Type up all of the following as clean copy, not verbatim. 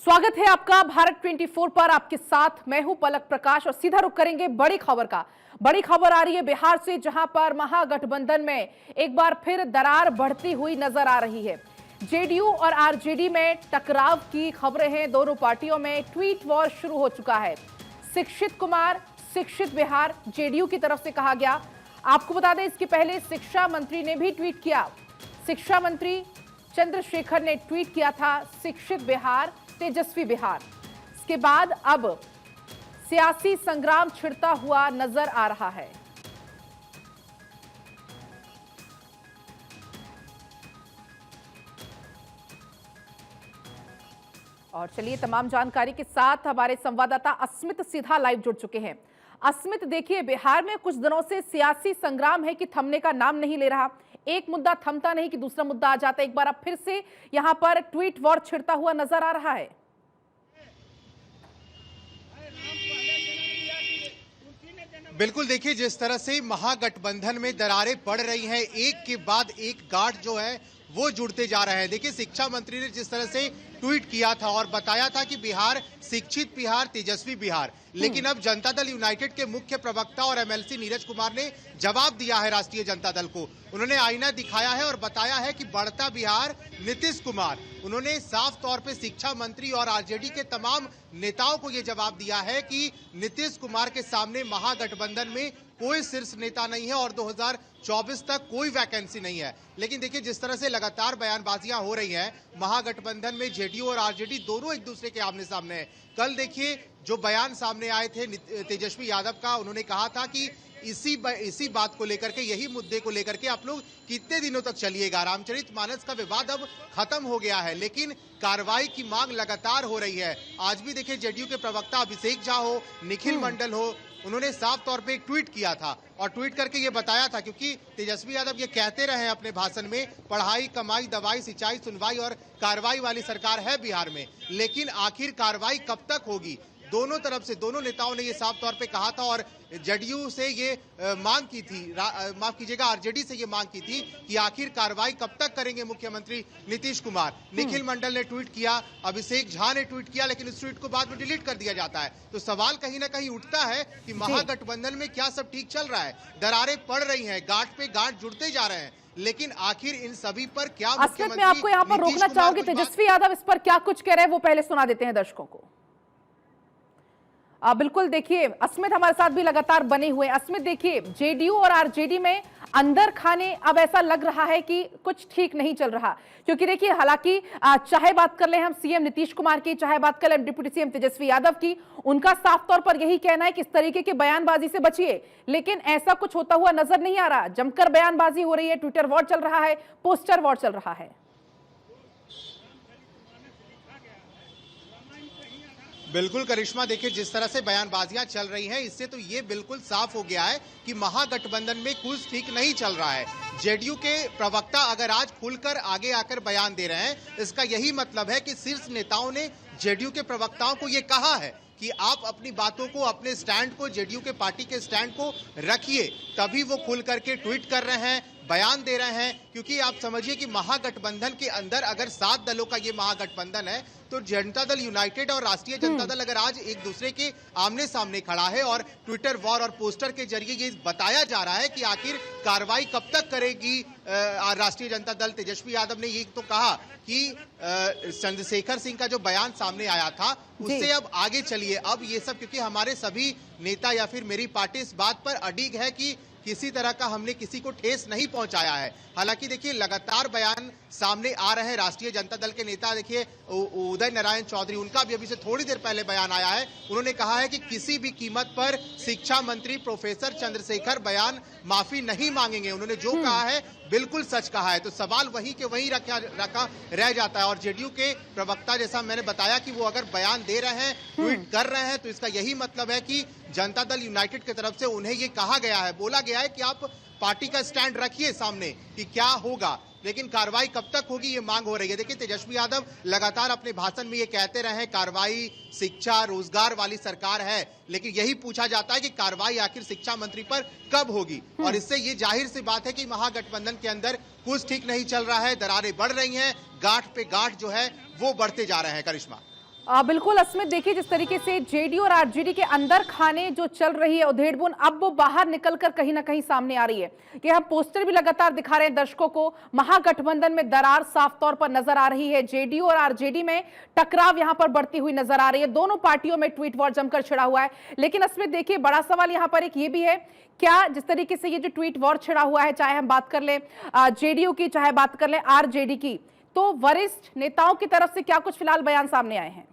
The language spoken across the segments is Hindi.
स्वागत है आपका भारत 24 पर। आपके साथ मैं हूं पलक प्रकाश और सीधा रुख करेंगे बड़ी खबर का। बड़ी खबर आ रही है बिहार से, जहां पर महागठबंधन में एक बार फिर दरार बढ़ती हुई नजर आ रही है। जेडीयू और आरजेडी में टकराव की खबरें हैं। दोनों पार्टियों में ट्वीट वॉर शुरू हो चुका है। शिक्षित कुमार, शिक्षित बिहार जेडीयू की तरफ से कहा गया। आपको बता दें, इसके पहले शिक्षा मंत्री ने भी ट्वीट किया। शिक्षा मंत्री चंद्रशेखर ने ट्वीट किया था, शिक्षित बिहार तेजस्वी बिहार। इसके बाद अब सियासी संग्राम छिड़ता हुआ नजर आ रहा है। और चलिए, तमाम जानकारी के साथ हमारे संवाददाता अस्मित सीधा लाइव जुड़ चुके हैं। अस्मित, देखिए, बिहार में कुछ दिनों से सियासी संग्राम है कि थमने का नाम नहीं ले रहा। एक मुद्दा थमता नहीं कि दूसरा मुद्दा आ जाता है। एक बार अब फिर से यहां पर ट्वीट वॉर छिड़ता हुआ नजर आ रहा है। बिल्कुल, देखिए, जिस तरह से महागठबंधन में दरारें पड़ रही हैं, एक के बाद एक गांठ जो है वो जुड़ते जा रहे हैं। देखिए, शिक्षा मंत्री ने जिस तरह से ट्वीट किया था और बताया था कि बिहार शिक्षित बिहार तेजस्वी बिहार, लेकिन अब जनता दल यूनाइटेड के मुख्य प्रवक्ता और एमएलसी नीरज कुमार ने जवाब दिया है राष्ट्रीय जनता दल को। उन्होंने आईना दिखाया है और बताया है कि बढ़ता बिहार नीतीश कुमार। उन्होंने साफ तौर पे शिक्षा मंत्री और आरजेडी के तमाम नेताओं को यह जवाब दिया है कि नीतीश कुमार के सामने महागठबंधन में कोई शीर्ष नेता नहीं है और 2024 तक कोई वैकेंसी नहीं है। लेकिन देखिए, जिस तरह से लगातार बयानबाजियां हो रही हैं, महागठबंधन में जेडीयू और आरजेडी दोनों एक दूसरे के आमने सामने हैं। कल देखिए, जो बयान सामने आए थे तेजस्वी यादव का, उन्होंने कहा था कि इसी बात को लेकर के, यही मुद्दे को लेकर के आप लोग कितने दिनों तक चलिएगा। रामचरितमानस का विवाद अब खत्म हो गया है, लेकिन कार्रवाई की मांग लगातार हो रही है। आज भी देखिए, जेडीयू के प्रवक्ता अभिषेक झा हो, निखिल मंडल हो, उन्होंने साफ तौर पे एक ट्वीट किया था और ट्वीट करके ये बताया था, क्योंकि तेजस्वी यादव ये कहते रहे अपने भाषण में, पढ़ाई, कमाई, दवाई, सिंचाई, सुनवाई और कार्रवाई वाली सरकार है बिहार में, लेकिन आखिर कार्रवाई कब तक होगी। दोनों तरफ से, दोनों नेताओं ने ये साफ तौर पे कहा था और जेडीयू से ये मांग की थी, माफ कीजिएगा, आरजेडी से ये मांग की थी कि आखिर कार्रवाई कब तक करेंगे मुख्यमंत्री नीतीश कुमार। निखिल मंडल ने ट्वीट किया, अभिषेक झा ने ट्वीट किया, लेकिन इस ट्वीट को बाद में डिलीट कर दिया जाता है। तो सवाल कहीं ना कहीं उठता है कि महागठबंधन में क्या सब ठीक चल रहा है? दरारें पड़ रही हैं, गांठ पे गांठ जुड़ते जा रहे हैं, लेकिन आखिर इन सभी पर क्या मुख्यमंत्री मैं आपको यहाँ पर रोकना चाहूंगी। तेजस्वी यादव इस पर क्या कुछ कह रहे हैं वो पहले सुना देते हैं दर्शकों को। बिल्कुल, देखिए, अस्मित हमारे साथ भी लगातार बने हुए। अस्मित, देखिए, जेडीयू और आरजेडी में अंदर खाने अब ऐसा लग रहा है कि कुछ ठीक नहीं चल रहा, क्योंकि देखिए, हालांकि चाहे बात कर ले हम सीएम नीतीश कुमार की, चाहे बात कर ले डिप्टी सीएम तेजस्वी यादव की, उनका साफ तौर पर यही कहना है कि इस तरीके की बयानबाजी से बचिए, लेकिन ऐसा कुछ होता हुआ नजर नहीं आ रहा। जमकर बयानबाजी हो रही है, ट्विटर वॉर चल रहा है, पोस्टर वॉर चल रहा है। बिल्कुल करिश्मा, देखिए, जिस तरह से बयानबाजियां चल रही हैं, इससे तो ये बिल्कुल साफ हो गया है कि महागठबंधन में कुछ ठीक नहीं चल रहा है। जेडीयू के प्रवक्ता अगर आज खुलकर आगे आकर बयान दे रहे हैं, इसका यही मतलब है कि शीर्ष नेताओं ने जेडीयू के प्रवक्ताओं को ये कहा है कि आप अपनी बातों को, अपने स्टैंड को, जेडीयू के पार्टी के स्टैंड को रखिए, तभी वो खुल करके ट्वीट कर रहे हैं, बयान दे रहे हैं। क्योंकि आप समझिए कि महागठबंधन के अंदर अगर 7 दलों का ये महागठबंधन है, तो जनता दल यूनाइटेड और राष्ट्रीय जनता दल अगर आज एक दूसरे के आमने सामने खड़ा है और ट्विटर वॉर और पोस्टर के जरिए ये बताया जा रहा है कि आखिर कार्रवाई कब तक करेगी राष्ट्रीय जनता दल। तेजस्वी यादव ने ये तो कहा कि चंद्रशेखर सिंह का जो बयान सामने आया था, उससे अब आगे चलिए। अब ये सब, क्योंकि हमारे सभी नेता या फिर मेरी पार्टी इस बात पर अडिग है कि किसी तरह का हमने किसी को ठेस नहीं पहुंचाया है। हालांकि देखिए, लगातार बयान सामने आ रहे हैं। राष्ट्रीय जनता दल के नेता, देखिए, उदय नारायण चौधरी, उनका भी अभी से थोड़ी देर पहले बयान आया है। उन्होंने कहा है कि किसी भी कीमत पर शिक्षा मंत्री प्रोफेसर चंद्रशेखर बयान माफी नहीं मांगेंगे। उन्होंने जो कहा है बिल्कुल सच कहा है। तो सवाल वहीं के वहीं रखा रह जाता है। और जेडीयू के प्रवक्ता, जैसा मैंने बताया, कि वो अगर बयान दे रहे हैं, ट्वीट कर रहे हैं, तो इसका यही मतलब है कि जनता दल यूनाइटेड की तरफ से उन्हें ये कहा गया है, बोला गया है कि आप पार्टी का स्टैंड रखिए सामने कि क्या होगा, लेकिन कार्रवाई कब तक होगी ये मांग हो रही है। देखिए, तेजस्वी यादव लगातार अपने भाषण में ये कहते रहे, कार्रवाई शिक्षा रोजगार वाली सरकार है, लेकिन यही पूछा जाता है कि कार्रवाई आखिर शिक्षा मंत्री पर कब होगी। और इससे ये जाहिर सी बात है कि महागठबंधन के अंदर कुछ ठीक नहीं चल रहा है, दरारें बढ़ रही हैं, गांठ पे गांठ जो है वो बढ़ते जा रहे हैं। करिश्मा, बिल्कुल अस्मित, देखिए जिस तरीके से जेडीयू और आरजेडी के अंदर खाने जो चल रही है उधेड़बुन, अब वो बाहर निकलकर कहीं ना कहीं सामने आ रही है। ये हम पोस्टर भी लगातार दिखा रहे हैं दर्शकों को। महागठबंधन में दरार साफ तौर पर नजर आ रही है। जेडीयू और आरजेडी में टकराव यहां पर बढ़ती हुई नजर आ रही है। दोनों पार्टियों में ट्वीट वॉर जमकर छिड़ा हुआ है। लेकिन अस्मित देखिए, बड़ा सवाल यहां पर एक ये भी है, क्या जिस तरीके से ये जो ट्वीट वॉर छिड़ा हुआ है, चाहे हम बात कर लें जेडीयू की, चाहे बात कर लें आरजेडी की, तो वरिष्ठ नेताओं की तरफ से क्या कुछ फिलहाल बयान सामने आए हैं?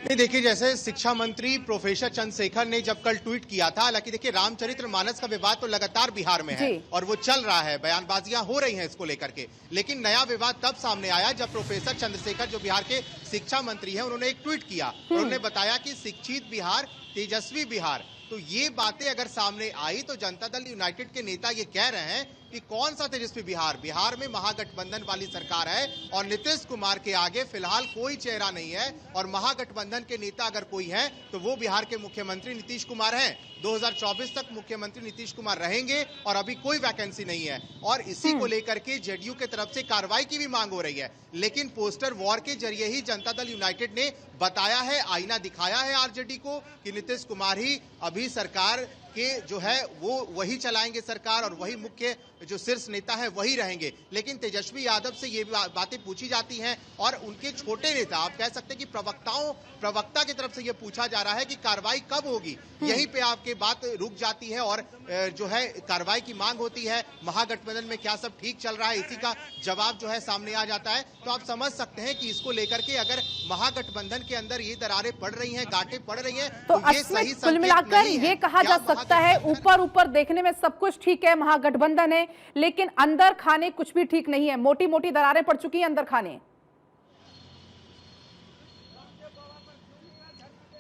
नहीं, देखिए जैसे शिक्षा मंत्री प्रोफेसर चंद्रशेखर ने जब कल ट्वीट किया था, हालांकि देखिए रामचरितमानस का विवाद तो लगातार बिहार में है और वो चल रहा है, बयानबाजियां हो रही हैं इसको लेकर के। लेकिन नया विवाद तब सामने आया जब प्रोफेसर चंद्रशेखर जो बिहार के शिक्षा मंत्री हैं, उन्होंने एक ट्वीट किया। उन्होंने बताया कि शिक्षित बिहार, तेजस्वी बिहार। तो ये बातें अगर सामने आई तो जनता दल यूनाइटेड के नेता ये कह रहे हैं कि कौन सा तेजस्वी बिहार? बिहार में महागठबंधन वाली सरकार है और नीतीश कुमार के आगे फिलहाल कोई चेहरा नहीं है, और महागठबंधन के नेता अगर कोई है तो वो बिहार के मुख्यमंत्री नीतीश कुमार हैं। 2024 तक मुख्यमंत्री नीतीश कुमार रहेंगे और अभी कोई वैकेंसी नहीं है, और इसी को लेकर के जेडीयू की तरफ से कार्रवाई की भी मांग हो रही है। लेकिन पोस्टर वॉर के जरिए ही जनता दल यूनाइटेड ने बताया है, आईना दिखाया है आरजेडी को कि नीतीश कुमार ही अभी सरकार के जो है वो वही चलाएंगे सरकार, और वही मुख्य जो शीर्ष नेता है वही रहेंगे। लेकिन तेजस्वी यादव से ये बातें पूछी जाती हैं, और उनके छोटे नेता, आप कह सकते हैं कि प्रवक्ता की तरफ से ये पूछा जा रहा है कि कार्रवाई कब होगी। यहीं पे आपके बात रुक जाती है और जो है कार्रवाई की मांग होती है। महागठबंधन में क्या सब ठीक चल रहा है, इसी का जवाब जो है सामने आ जाता है। तो आप समझ सकते हैं कि इसको लेकर के अगर महागठबंधन के अंदर ये दरारें पड़ रही हैं, गांठें पड़ रही हैं, तो ये सही कुल मिलाकर ये कहा जा सकता है, ऊपर ऊपर देखने में सब कुछ ठीक है, महागठबंधन है, लेकिन अंदर खाने कुछ भी ठीक नहीं है। मोटी मोटी दरारें पड़ चुकी हैं अंदर खाने।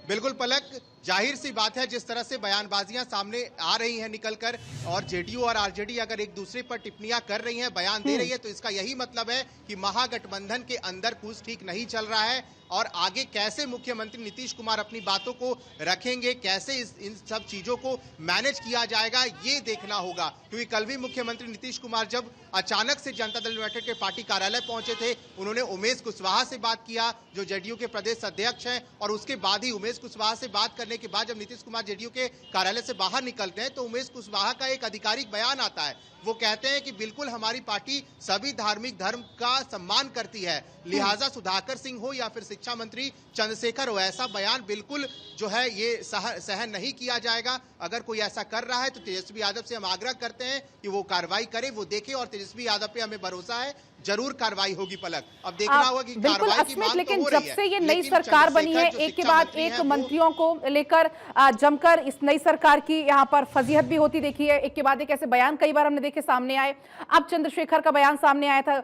बिल्कुल पलक, जाहिर सी बात है जिस तरह से बयानबाजियां सामने आ रही हैं निकलकर, और जेडीयू और आरजेडी अगर एक दूसरे पर टिप्पणियां कर रही हैं, बयान दे रही है, तो इसका यही मतलब है कि महागठबंधन के अंदर कुछ ठीक नहीं चल रहा है। और आगे कैसे मुख्यमंत्री नीतीश कुमार अपनी बातों को रखेंगे, कैसे इन सब चीजों को मैनेज किया जाएगा, ये देखना होगा। क्योंकि कल भी मुख्यमंत्री नीतीश कुमार जब अचानक से जनता दल यूनाइटेड के पार्टी कार्यालय पहुंचे थे, उन्होंने उमेश कुशवाहा से बात किया जो जेडीयू के प्रदेश अध्यक्ष हैं, और उसके बाद ही उमेश कुशवाहा से बात करने के बाद जब नीतीश कुमार जेडीयू के कार्यालय से बाहर निकलते हैं तो उमेश कुशवाहा का एक आधिकारिक बयान आता है। वो कहते हैं कि बिल्कुल हमारी पार्टी सभी धार्मिक धर्म का सम्मान करती है, लिहाजा सुधाकर सिंह हो या फिर शिक्षा मंत्री चंद्रशेखर हो, ऐसा बयान बिल्कुल जो है ये सहन नहीं किया जाएगा। अगर कोई ऐसा कर रहा है तो तेजस्वी यादव से हम आग्रह करते हैं कि वो कार्रवाई करे, वो देखे, और तेजस्वी यादव पे हमें भरोसा है जरूर कार्रवाई होगी। पलक, अब देखना होगा कि कार्रवाई की मांग लेकिन तो हो रही जब है, से ये नई सरकार बनी है, एक के बाद एक मंत्रियों को लेकर जमकर इस नई सरकार की यहाँ पर फजीहत भी होती देखी है। एक के बाद एक ऐसे बयान कई बार हमने देखे सामने आए। अब चंद्रशेखर का बयान सामने आया था,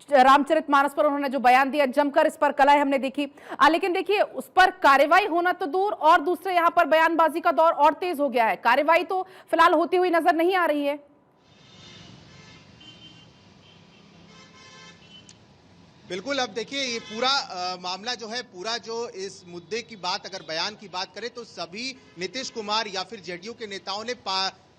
रामचरितमानस पर उन्होंने जो बयान दिया, जमकर इस पर कलाई हमने देखी। लेकिन देखिए उस पर कार्रवाई होना तो दूर, और दूसरे यहाँ पर बयानबाजी का दौर और तेज हो गया है। कार्रवाई तो फिलहाल होती हुई नजर नहीं आ रही है। बिल्कुल, अब देखिए ये पूरा मामला जो है, पूरा जो इस मुद्दे की बात अगर बयान की बात करें तो सभी नीतीश कुमार या फिर जेडीयू के नेताओं ने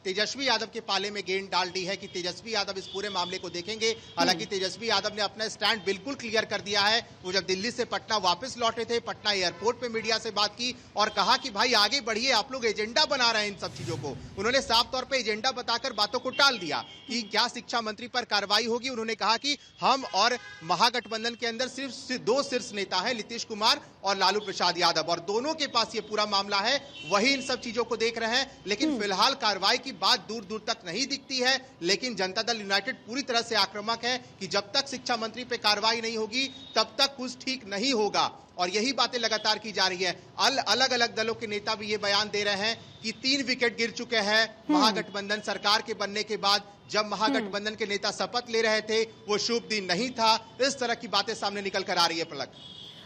तेजस्वी यादव के पाले में गेंद डाल दी है कि तेजस्वी यादव इस पूरे मामले को देखेंगे। हालांकि तेजस्वी यादव ने अपना स्टैंड बिल्कुल क्लियर कर दिया है। वो जब दिल्ली से पटना वापस लौटे थे, पटना एयरपोर्ट पे मीडिया से बात की और कहा कि भाई आगे बढ़िए, आप लोग एजेंडा बना रहे हैं इन सब चीजों को। उन्होंने साफ तौर पर एजेंडा बताकर बातों को टाल दिया कि क्या शिक्षा मंत्री पर कार्रवाई होगी। उन्होंने कहा कि हम और महागठबंधन के अंदर सिर्फ दो शीर्ष नेता है, नीतीश कुमार और लालू प्रसाद यादव, और दोनों के पास ये पूरा मामला है, वही इन सब चीजों को देख रहे हैं। लेकिन फिलहाल कार्रवाई की बात दूर दूर तक नहीं दिखती है। लेकिन जनता दल यूनाइटेड पूरी तरह से आक्रामक है कि जब तक शिक्षा मंत्री पे कार्रवाई नहीं होगी तब तक कुछ ठीक नहीं होगा, और यही बातें लगातार की जा रही है। अलग अलग दलों के नेता भी ये बयान दे रहे हैं कि 3 विकेट गिर चुके हैं महागठबंधन सरकार के बनने के बाद। जब महागठबंधन के नेता शपथ ले रहे थे वो शुभ दिन नहीं था। इस तरह की बातें सामने निकल कर आ रही है। पलक,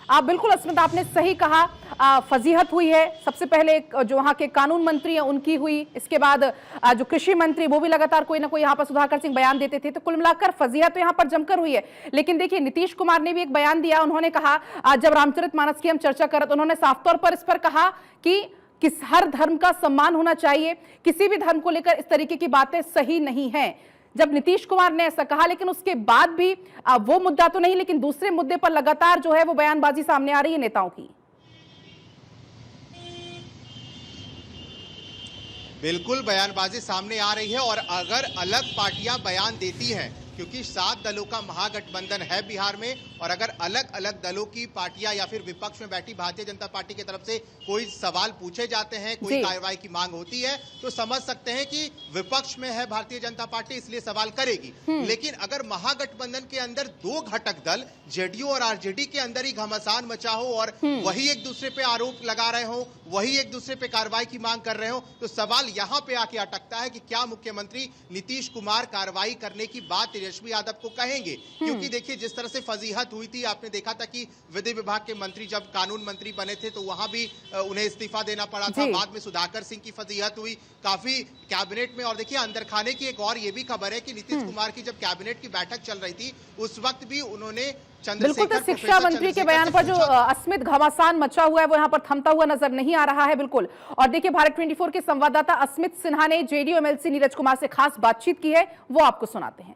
आप बिल्कुल अस्मित, आपने सही कहा। फजीहत हुई है। सबसे पहले जो वहां के कानून मंत्री हैं उनकी हुई, इसके बाद जो कृषि मंत्री वो भी लगातार कोई ना कोई यहाँ पर सुधाकर सिंह बयान देते थे। तो कुल मिलाकर फजीहत तो यहाँ पर जमकर हुई है। लेकिन देखिए नीतीश कुमार ने भी एक बयान दिया। उन्होंने कहा, जब रामचरितमानस की हम चर्चा कर रहे तो उन्होंने साफ तौर पर इस पर कहा कि हर धर्म का सम्मान होना चाहिए, किसी भी धर्म को लेकर इस तरीके की बातें सही नहीं है। जब नीतीश कुमार ने ऐसा कहा, लेकिन उसके बाद भी वो मुद्दा तो नहीं, लेकिन दूसरे मुद्दे पर लगातार जो है वो बयानबाजी सामने आ रही है नेताओं की। बिल्कुल बयानबाजी सामने आ रही है, और अगर अलग पार्टियां बयान देती हैं, क्योंकि 7 दलों का महागठबंधन है बिहार में, और अगर अलग अलग दलों की पार्टियां या फिर विपक्ष में बैठी भारतीय जनता पार्टी की तरफ से कोई सवाल पूछे जाते हैं, कोई कार्रवाई की मांग होती है, तो समझ सकते हैं कि विपक्ष में है भारतीय जनता पार्टी, इसलिए सवाल करेगी। लेकिन अगर महागठबंधन के अंदर 2 घटक दल जेडीयू और आरजेडी के अंदर ही घमासान मचा हो और वही एक दूसरे पे आरोप लगा रहे हो, वही एक दूसरे पे कार्रवाई की मांग कर रहे हो, तो सवाल यहां पे आके अटकता है कि क्या मुख्यमंत्री नीतीश कुमार कार्रवाई करने की बात तेजस्वी यादव को कहेंगे? क्योंकि देखिए, जिस तरह से फजीहत हुई थी, आपने देखा था कि विधि विभाग के मंत्री जब कानून मंत्री बने थे तो वहां भी उन्हें इस्तीफा देना पड़ा था। बाद में सुधाकर सिंह की फजीहत हुई काफी कैबिनेट में। और देखिए, अंदर खाने की एक और ये भी खबर है कि नीतीश कुमार की जब कैबिनेट की बैठक चल रही थी, उस वक्त भी उन्होंने बिल्कुल, तो शिक्षा मंत्री के बयान पर जो अस्मित घमासान मचा हुआ है वो यहाँ पर थमता हुआ नजर नहीं आ रहा है। बिल्कुल, और देखिए, भारत 24 के संवाददाता अस्मित सिन्हा ने जेडीयू एमएलसी नीरज कुमार से खास बातचीत की है, वो आपको सुनाते हैं।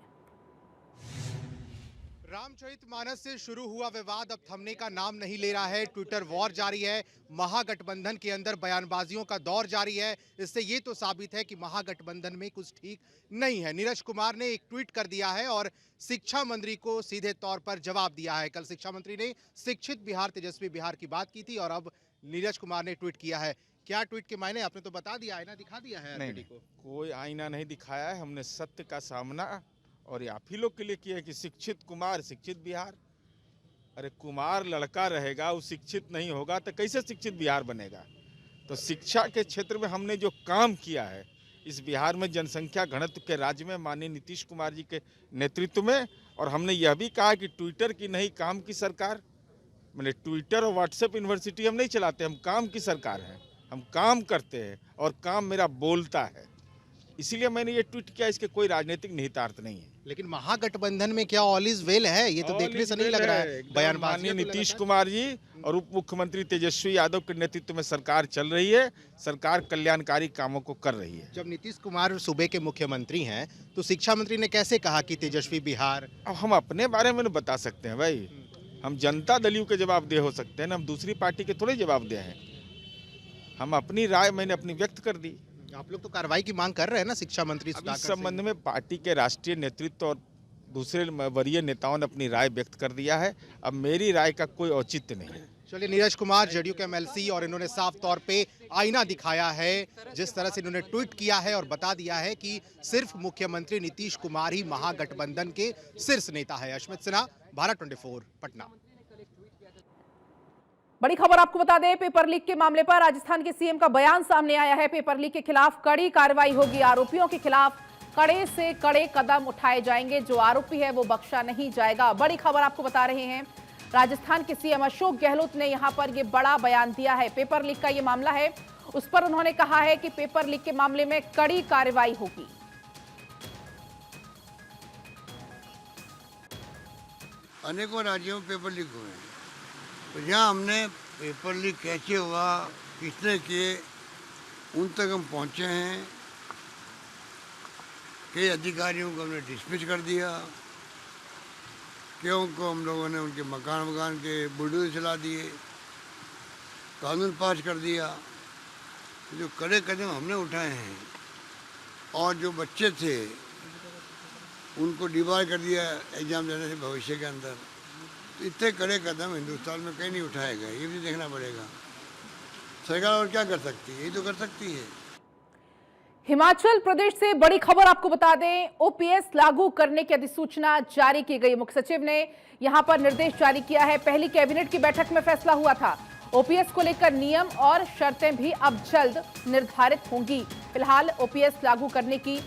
रामचरितमानस से शुरू हुआ विवाद अब थमने का नाम नहीं ले रहा है। ट्विटर वॉर जारी है, महागठबंधन के अंदर बयानबाजियों का दौर जारी है। इससे ये तो साबित है कि महागठबंधन में कुछ ठीक नहीं है। नीरज कुमार ने एक ट्वीट कर दिया है और शिक्षा मंत्री को सीधे तौर पर जवाब दिया है। कल शिक्षा मंत्री ने शिक्षित बिहार, तेजस्वी बिहार की बात की थी, और अब नीरज कुमार ने ट्वीट किया है। क्या ट्वीट के मायने आपने तो बता दिया, आईना दिखा दिया है। नहीं, कोई आईना नहीं दिखाया है, हमने सत्य का सामना और आप ही लोग के लिए किया है कि शिक्षित कुमार, शिक्षित बिहार। अरे कुमार लड़का रहेगा, वो शिक्षित नहीं होगा तो कैसे शिक्षित बिहार बनेगा? तो शिक्षा के क्षेत्र में हमने जो काम किया है इस बिहार में, जनसंख्या घनत्व के राज्य में माननीय नीतीश कुमार जी के नेतृत्व में, और हमने यह भी कहा कि ट्विटर की नहीं काम की सरकार, मैंने ट्विटर और व्हाट्सएप यूनिवर्सिटी हम नहीं चलाते, हम काम की सरकार है, हम काम करते हैं और काम मेरा बोलता है, इसीलिए मैंने ये ट्वीट किया। इसके कोई राजनीतिक निहितार्थ नहीं है। लेकिन महागठबंधन में क्या ऑल इज वेल है? ये तो देखने से नहीं लग रहा है। बयानबाजी नीतीश कुमार जी और उप मुख्यमंत्री तेजस्वी यादव के नेतृत्व में सरकार चल रही है, सरकार कल्याणकारी कामों को कर रही है। जब नीतीश कुमार सूबे के मुख्यमंत्री हैं तो शिक्षा मंत्री ने कैसे कहा कि तेजस्वी बिहार? अब हम अपने बारे में बता सकते हैं भाई, हम जनता दलियों के जवाब दे हो सकते हैं ना, हम दूसरी पार्टी के थोड़े जवाब दे हैं। हम अपनी राय मैंने अपनी व्यक्त कर दी। आप लोग तो कार्रवाई की मांग कर रहे हैं ना शिक्षा मंत्री? इस संबंध में पार्टी के राष्ट्रीय नेतृत्व और दूसरे वरीय नेताओं ने अपनी राय व्यक्त कर दिया है। अब मेरी राय का कोई औचित्य नहीं है। चलिए, नीरज कुमार जेडीयू के एमएलसी, और इन्होंने साफ तौर पे आईना दिखाया है। जिस तरह से इन्होंने ट्वीट किया है और बता दिया है कि सिर्फ मुख्यमंत्री नीतीश कुमार ही महागठबंधन के शीर्ष नेता है। अश्मित सिन्हा, भारत 24, पटना। बड़ी खबर आपको बता दें, पेपर लीक के मामले पर राजस्थान के सीएम का बयान सामने आया है। पेपर लीक के खिलाफ कड़ी कार्रवाई होगी, आरोपियों के खिलाफ कड़े से कड़े कदम उठाए जाएंगे, जो आरोपी है वो बख्शा नहीं जाएगा। बड़ी खबर आपको बता रहे हैं, राजस्थान के सीएम अशोक गहलोत ने यहां पर ये बड़ा बयान दिया है। पेपर लीक का ये मामला है, उस पर उन्होंने कहा है कि पेपर लीक के मामले में कड़ी कार्रवाई होगी। अनेकों राज्यों में पेपर लीक हुए हैं, तो जहाँ हमने पेपर लीक कैसे हुआ, किसने किए, उन तक हम पहुँचे हैं। कई अधिकारियों को हमने डिसमिस कर दिया, क्यों को हम लोगों ने उनके मकान के बुलडोजर चला दिए, कानून पास कर दिया। जो कड़े कदम हमने उठाए हैं, और जो बच्चे थे उनको डिबार कर दिया एग्जाम देने से भविष्य के अंदर। तो इतने कड़े कदम हिंदुस्तान में कहीं नहीं उठाए गए, ये भी देखना पड़ेगा। सरकार और क्या कर सकती है? यही तो कर सकती है। हिमाचल प्रदेश से बड़ी खबर आपको बता दें, ओपीएस लागू करने की अधिसूचना जारी की गई। मुख्य सचिव ने यहां पर निर्देश जारी किया है। पहली कैबिनेट की बैठक में फैसला हुआ था, ओपीएस को लेकर नियम और शर्तें भी अब जल्द निर्धारित होंगी। फिलहाल ओपीएस लागू करने की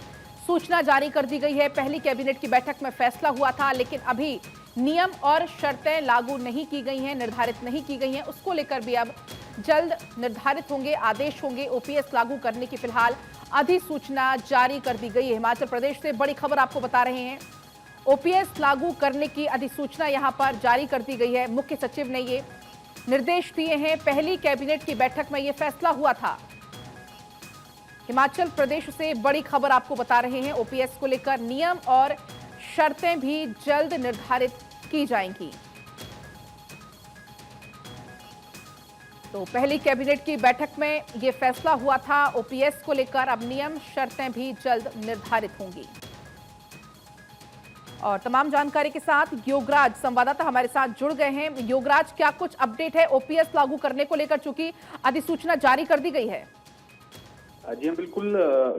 सूचना जारी कर दी गई है। पहली कैबिनेट की बैठक में फैसला हुआ था, लेकिन अभी नियम और शर्तें लागू नहीं की गई हैं, निर्धारित नहीं की गई हैं। उसको लेकर भी अब जल्द निर्धारित होंगे, आदेश होंगे। ओपीएस लागू करने की फिलहाल अधिसूचना जारी कर दी गई है। हिमाचल प्रदेश से बड़ी खबर आपको बता रहे हैं, ओपीएस लागू करने की अधिसूचना यहां पर जारी कर दी गई है। मुख्य सचिव ने ये निर्देश दिए हैं। पहली कैबिनेट की बैठक में यह फैसला हुआ था। हिमाचल प्रदेश से बड़ी खबर आपको बता रहे हैं। ओपीएस को लेकर नियम और शर्तें भी जल्द निर्धारित की जाएंगी। तो पहली कैबिनेट की बैठक में यह फैसला हुआ था। ओपीएस को लेकर अब नियम शर्तें भी जल्द निर्धारित होंगी। और तमाम जानकारी के साथ योगराज संवाददाता हमारे साथ जुड़ गए हैं। योगराज, क्या कुछ अपडेट है ओपीएस लागू करने को लेकर, चूंकि अधिसूचना जारी कर दी गई है? जी हाँ, बिल्कुल।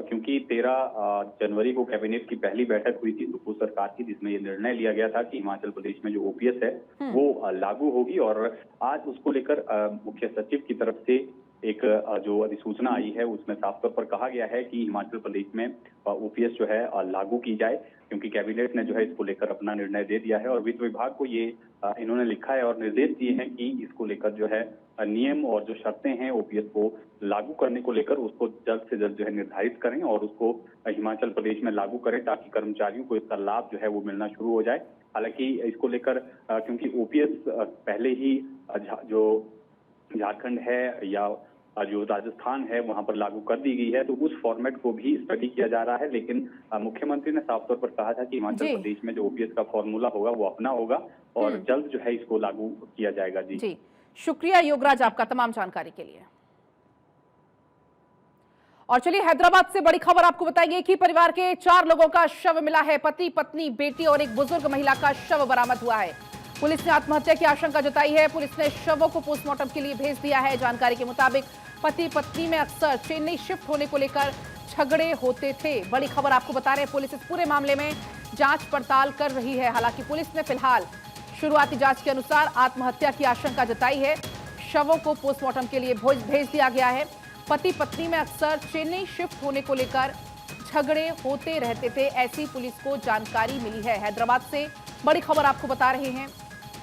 क्योंकि 13 जनवरी को कैबिनेट की पहली बैठक हुई थी सुप्रीम सरकार की, जिसमें ये निर्णय लिया गया था कि हिमाचल प्रदेश में जो ओपीएस है वो लागू होगी। और आज उसको लेकर मुख्य सचिव की तरफ से एक जो अधिसूचना आई है उसमें साफ तौर पर कहा गया है कि हिमाचल प्रदेश में ओपीएस जो है लागू की जाए, क्योंकि कैबिनेट ने जो है इसको लेकर अपना निर्णय दे दिया है। और वित्त विभाग को ये इन्होंने लिखा है और निर्देश दिए हैं कि इसको लेकर जो है नियम और जो शर्तें हैं ओपीएस को लागू करने को लेकर उसको जल्द से जल्द जो है निर्धारित करें और उसको हिमाचल प्रदेश में लागू करें, ताकि कर्मचारियों को इसका लाभ जो है वो मिलना शुरू हो जाए। हालांकि इसको लेकर क्योंकि ओपीएस पहले ही जो झारखंड है या जो राजस्थान है वहां पर लागू कर दी गई है, तो उस फॉर्मेट को भी स्टडी किया जा रहा है। लेकिन मुख्यमंत्री ने साफ तौर पर कहा था कि हिमाचल प्रदेश में जो ओपीएस का फॉर्मूला होगा वो अपना होगा और जल्द जो है इसको लागू किया जाएगा। जी शुक्रिया योगराज आपका तमाम जानकारी के लिए। और चलिए हैदराबाद से बड़ी खबर आपको बताएंगे कि परिवार के 4 लोगों का शव मिला है। पति, पत्नी, बेटी और एक बुजुर्ग महिला का शव बरामद हुआ है। पुलिस ने आत्महत्या की आशंका जताई है। पुलिस ने शवों को पोस्टमार्टम के लिए भेज दिया है। जानकारी के मुताबिक पति पत्नी में अक्सर चेन्नई शिफ्ट होने को लेकर झगड़े होते थे। बड़ी खबर आपको बता रहे हैं, पुलिस इस पूरे मामले में जांच पड़ताल कर रही है। हालांकि पुलिस ने फिलहाल शुरुआती जांच के अनुसार आत्महत्या की आशंका जताई है। शवों को पोस्टमार्टम के लिए भेज दिया गया है। पति पत्नी में अक्सर चेन्नई शिफ्ट होने को लेकर झगड़े होते रहते थे, ऐसी पुलिस को जानकारी मिली है। हैदराबाद से बड़ी खबर आपको बता रहे हैं,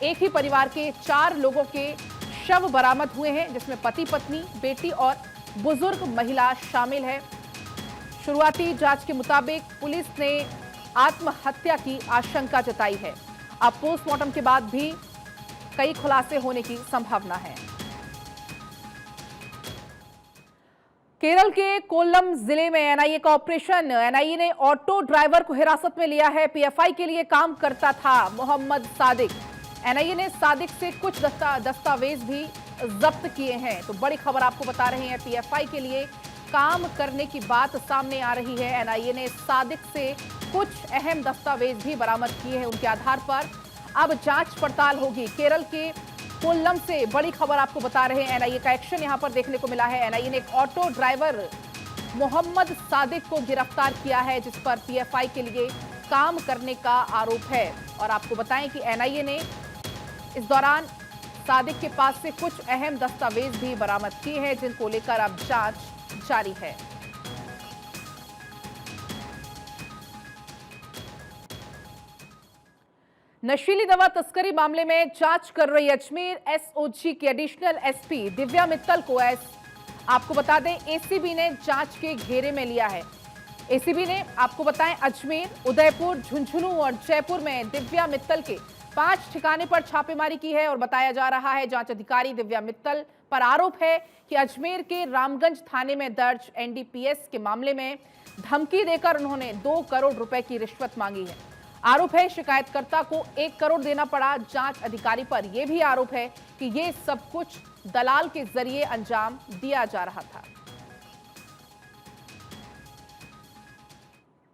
एक ही परिवार के 4 लोगों के शव बरामद हुए हैं, जिसमें पति पत्नी, बेटी और बुजुर्ग महिला शामिल है। शुरुआती जांच के मुताबिक पुलिस ने आत्महत्या की आशंका जताई है। अब पोस्टमार्टम के बाद भी कई खुलासे होने की संभावना है। केरल के कोल्लम जिले में एनआईए का ऑपरेशन। एनआईए ने ऑटो ड्राइवर को हिरासत में लिया है। पीएफआई के लिए काम करता था मोहम्मद सादिक। एनआईए ने सादिक से कुछ दस्तावेज भी जब्त किए हैं। तो बड़ी खबर आपको बता रहे हैं, पीएफआई के लिए काम करने की बात सामने आ रही है। एनआईए ने सादिक से कुछ अहम दस्तावेज भी बरामद किए हैं। उनके आधार पर अब जांच पड़ताल होगी। केरल के कोल्लम से बड़ी खबर आपको बता रहे हैं, एनआईए का एक्शन यहां पर देखने को मिला है। एनआईए ने एक ऑटो ड्राइवर मोहम्मद सादिक को गिरफ्तार किया है, जिस पर पीएफआई के लिए काम करने का आरोप है। और आपको बताएं कि एनआईए ने इस दौरान सादिक के पास से कुछ अहम दस्तावेज भी बरामद किए हैं, जिनको लेकर अब जांच जारी है। नशीली दवा तस्करी मामले में जांच कर रही अजमेर एसओजी की एडिशनल एसपी दिव्या मित्तल को आपको बता दें एसीबी ने जांच के घेरे में लिया है। एसीबी ने आपको बताएं अजमेर, उदयपुर, झुंझुनू और जयपुर में दिव्या मित्तल के 5 ठिकाने पर छापेमारी की है। और बताया जा रहा है, जांच अधिकारी दिव्या मित्तल पर आरोप है कि अजमेर के रामगंज थाने में दर्ज एनडीपीएस के मामले में धमकी देकर उन्होंने 2 करोड़ रुपए की रिश्वत मांगी है। आरोप है शिकायतकर्ता को 1 करोड़ देना पड़ा। जांच अधिकारी पर यह भी आरोप है कि यह सब कुछ दलाल के जरिए अंजाम दिया जा रहा था।